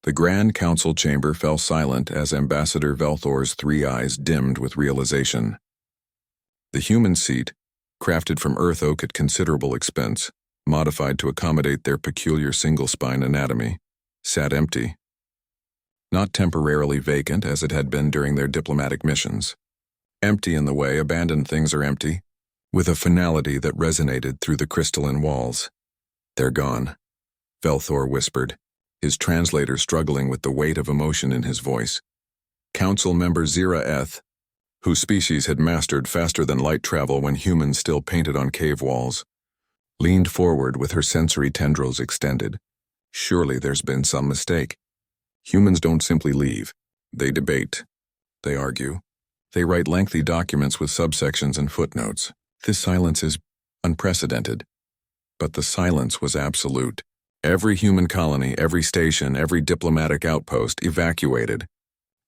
The Grand Council chamber fell silent as Ambassador Velthor's 3 eyes dimmed with realization. The human seat, crafted from earth oak at considerable expense, modified to accommodate their peculiar single-spine anatomy, sat empty. Not temporarily vacant as it had been during their diplomatic missions. Empty in the way abandoned things are empty, with a finality that resonated through the crystalline walls. "They're gone," Velthor whispered, his translator struggling with the weight of emotion in his voice. Council member Zira Eth, whose species had mastered faster than light travel when humans still painted on cave walls, leaned forward with her sensory tendrils extended. "Surely there's been some mistake. Humans don't simply leave. They debate. They argue. They write lengthy documents with subsections and footnotes. This silence is unprecedented." But the silence was absolute. Every human colony, every station, every diplomatic outpost evacuated.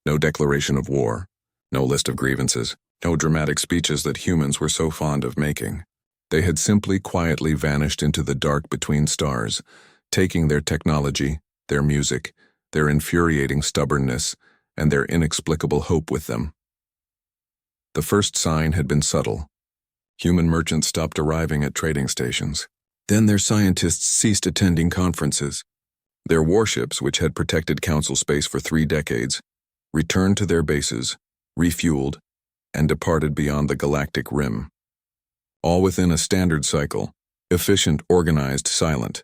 No declaration of war, no list of grievances, no dramatic speeches that humans were so fond of making. They had simply quietly vanished into the dark between stars, taking their technology, their music, their infuriating stubbornness, and their inexplicable hope with them. The first sign had been subtle. Human merchants stopped arriving at trading stations. Then their scientists ceased attending conferences. Their warships, which had protected Council space for 3 decades, returned to their bases, refueled, and departed beyond the galactic rim. All within a standard cycle, efficient, organized, silent.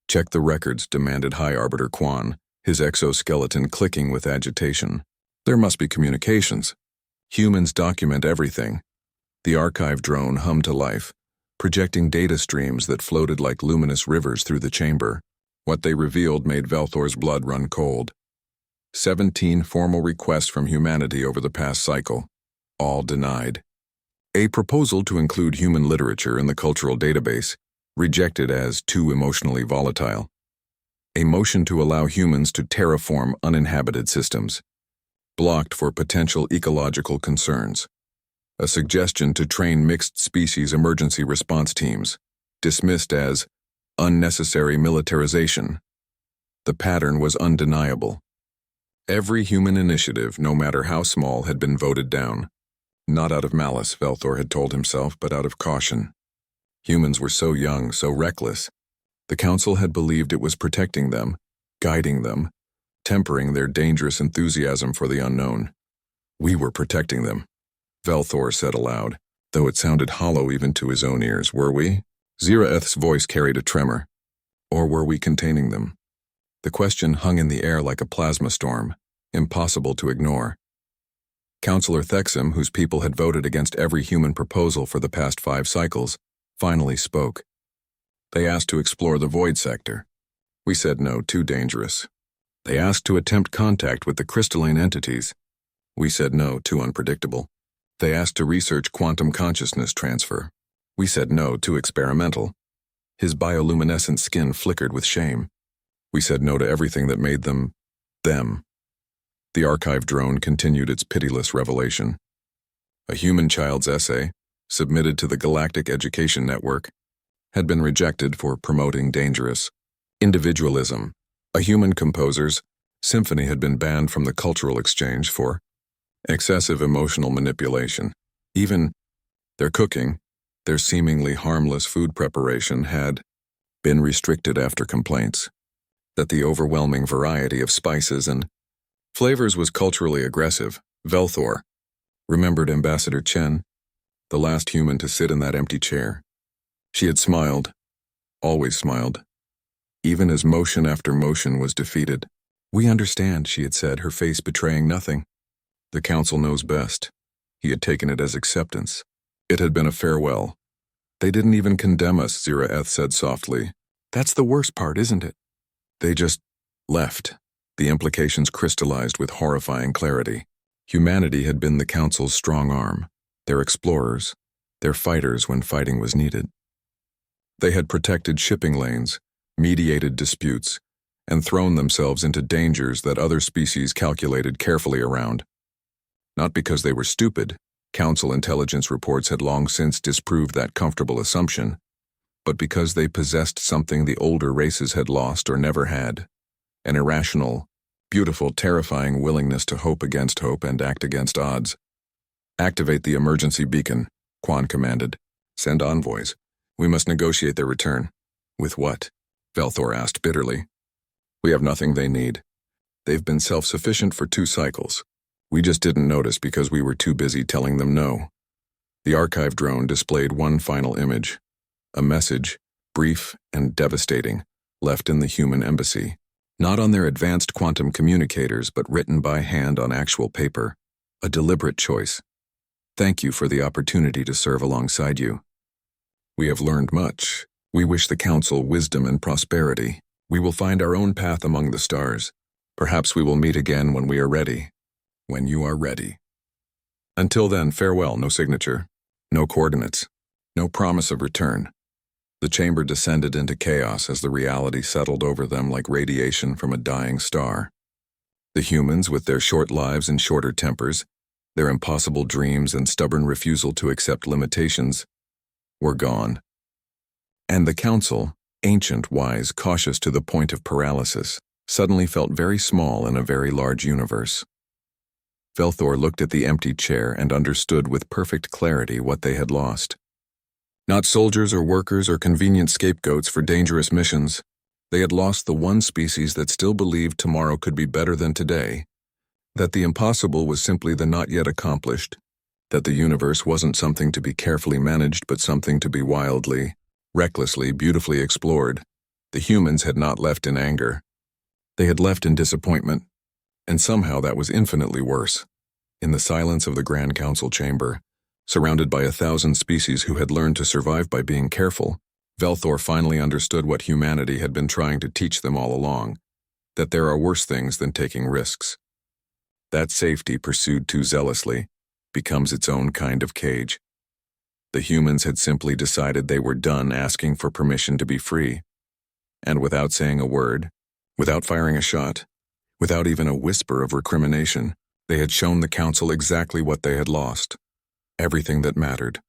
"Check the records," demanded High Arbiter Quan, his exoskeleton clicking with agitation. "There must be communications. Humans document everything." The archive drone hummed to life, projecting data streams that floated like luminous rivers through the chamber. What they revealed made Velthor's blood run cold. 17 formal requests from humanity over the past cycle, all denied. A proposal to include human literature in the cultural database, rejected as too emotionally volatile. A motion to allow humans to terraform uninhabited systems, blocked for potential ecological concerns. A suggestion to train mixed-species emergency response teams, dismissed as unnecessary militarization. The pattern was undeniable. Every human initiative, no matter how small, had been voted down. Not out of malice, Velthor had told himself, but out of caution. Humans were so young, so reckless. The Council had believed it was protecting them, guiding them, tempering their dangerous enthusiasm for the unknown. "We were protecting them," Velthor said aloud, though it sounded hollow even to his own ears. "Were we?" Zira Eth's voice carried a tremor. "Or were we containing them?" The question hung in the air like a plasma storm, impossible to ignore. Councillor Thexam, whose people had voted against every human proposal for the past 5 cycles, finally spoke. "They asked to explore the void sector. We said no, too dangerous. They asked to attempt contact with the crystalline entities. We said no, too unpredictable. They asked to research quantum consciousness transfer. We said no, too experimental." His bioluminescent skin flickered with shame. "We said no to everything that made them, them." The archive drone continued its pitiless revelation. A human child's essay, submitted to the Galactic Education Network, had been rejected for promoting dangerous individualism. A human composer's symphony had been banned from the cultural exchange for excessive emotional manipulation. Even their cooking, their seemingly harmless food preparation, had been restricted after complaints that the overwhelming variety of spices and flavors was culturally aggressive. Velthor remembered Ambassador Chen, the last human to sit in that empty chair. She had smiled, always smiled, even as motion after motion was defeated. "We understand," she had said, her face betraying nothing. "The Council knows best." He had taken it as acceptance. It had been a farewell. "They didn't even condemn us," Zira Eth said softly. "That's the worst part, isn't it? They just left." The implications crystallized with horrifying clarity. Humanity had been the Council's strong arm, their explorers, their fighters when fighting was needed. They had protected shipping lanes, mediated disputes, and thrown themselves into dangers that other species calculated carefully around. Not because they were stupid, Council intelligence reports had long since disproved that comfortable assumption, but because they possessed something the older races had lost or never had: an irrational, Beautiful, terrifying willingness to hope against hope and act against odds. Activate the emergency beacon, Quan commanded. Send envoys. We must negotiate their return. With what? Velthor asked bitterly. We have nothing they need. They've been self-sufficient for 2 cycles. We just didn't notice because we were too busy telling them no. The archive drone displayed one final image. A message, brief and devastating, left in the human embassy. Not on their advanced quantum communicators, but written by hand on actual paper. A deliberate choice. Thank you for the opportunity to serve alongside you. We have learned much. We wish the Council wisdom and prosperity. We will find our own path among the stars. Perhaps we will meet again when we are ready. When you are ready. Until then, farewell, no signature, no coordinates, no promise of return. The chamber descended into chaos as the reality settled over them like radiation from a dying star. The humans, with their short lives and shorter tempers, their impossible dreams and stubborn refusal to accept limitations, were gone. And the Council, ancient, wise, cautious to the point of paralysis, suddenly felt very small in a very large universe. Velthor looked at the empty chair and understood with perfect clarity what they had lost. Not soldiers or workers or convenient scapegoats for dangerous missions. They had lost the one species that still believed tomorrow could be better than today, that the impossible was simply the not yet accomplished, that the universe wasn't something to be carefully managed but something to be wildly, recklessly, beautifully explored. The humans had not left in anger. They had left in disappointment, and somehow that was infinitely worse. In the silence of the Grand Council chamber, surrounded by 1,000 species who had learned to survive by being careful, Velthor finally understood what humanity had been trying to teach them all along, that there are worse things than taking risks. That safety, pursued too zealously, becomes its own kind of cage. The humans had simply decided they were done asking for permission to be free, and without saying a word, without firing a shot, without even a whisper of recrimination, they had shown the Council exactly what they had lost. Everything that mattered.